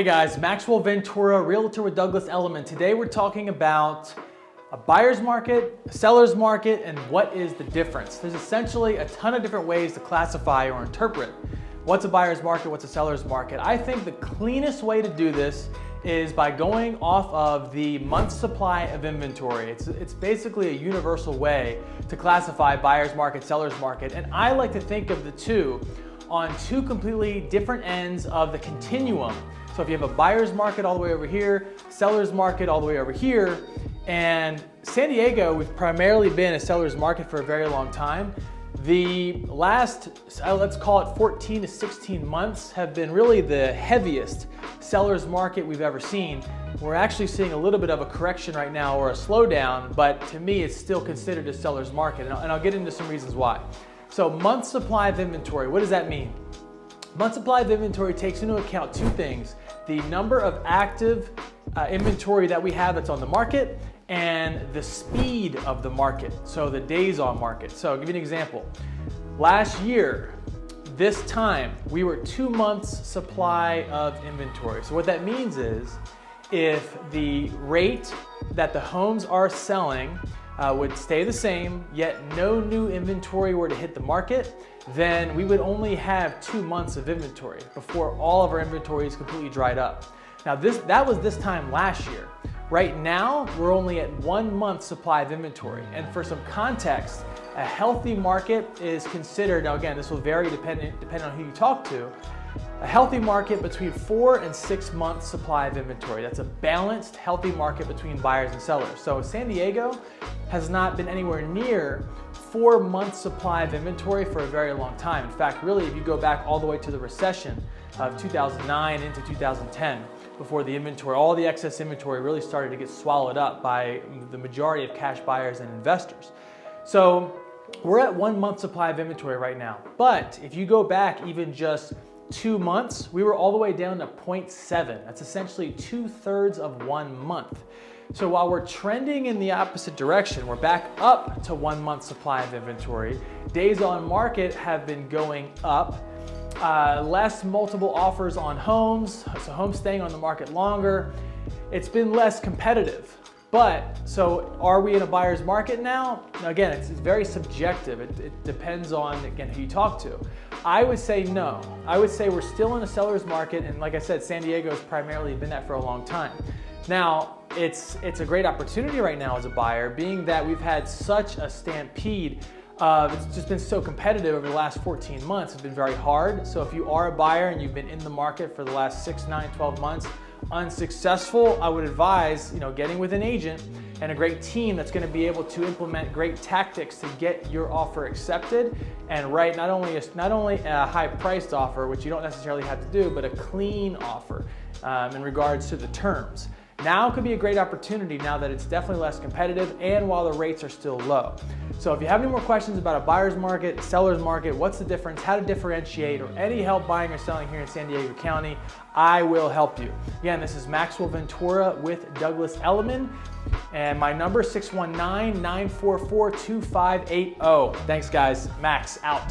Hey guys, Maxwell Ventura, realtor with Douglas Elliman. Today we're talking about a buyer's market, a seller's market, and what is the difference. There's essentially a ton of different ways to classify or interpret what's a buyer's market, what's a seller's market. I think the cleanest way to do this is by going off of the month's supply of inventory. It's basically a universal way to classify buyer's market, seller's market, and I like to think of the two on two completely different ends of the continuum. So if you have a buyer's market all the way over here, seller's market all the way over here, and San Diego, we've primarily been a seller's market for a very long time. The last, let's call it 14 to 16 months have been really the heaviest seller's market we've ever seen. We're actually seeing a little bit of a correction right now or a slowdown, but to me it's still considered a seller's market, and I'll get into some reasons why. So month supply of inventory, what does that mean? Month supply of inventory takes into account two things: the number of active inventory that we have that's on the market and the speed of the market, so the days on market. So I'll give you an example. Last year, this time, we were 2 months supply of inventory. So what that means is if the rate that the homes are selling would stay the same, yet no new inventory were to hit the market, then we would only have 2 months of inventory before all of our inventory is completely dried up. Now that was this time last year. Right now, we're only at 1 month supply of inventory. And for some context, a healthy market is considered, now again, this will vary depending on who you talk to, a healthy market between 4 and 6 months supply of inventory. That's a balanced, healthy market between buyers and sellers. So San Diego has not been anywhere near 4 months supply of inventory for a very long time. In fact, really, if you go back all the way to the recession of 2009 into 2010, before the inventory, all the excess inventory really started to get swallowed up by the majority of cash buyers and investors. So we're at 1 month supply of inventory right now. But if you go back even just 2 months, we were all the way down to 0.7. That's essentially 2/3 of 1 month. So while we're trending in the opposite direction, we're back up to 1 month supply of inventory. Days on market have been going up. Less multiple offers on homes, so homes staying on the market longer. It's been less competitive. But, so are we in a buyer's market now? Again, it's very subjective. It depends on, again, who you talk to. I would say no. I would say we're still in a seller's market, and like I said, San Diego has primarily been that for a long time. Now, it's a great opportunity right now as a buyer, being that we've had such a stampede. It's just been so competitive over the last 14 months. It's been very hard. So if you are a buyer and you've been in the market for the last 6, 9, 12 months, unsuccessful, I would advise, getting with an agent and a great team that's going to be able to implement great tactics to get your offer accepted and write not only a high-priced offer, which you don't necessarily have to do, but a clean offer in regards to the terms. Now could be a great opportunity now that it's definitely less competitive and while the rates are still low. So if you have any more questions about a buyer's market, seller's market, what's the difference, how to differentiate, or any help buying or selling here in San Diego County, I will help you. Again, this is Maxwell Ventura with Douglas Elliman, and my number is 619-944-2580. Thanks guys, Max out.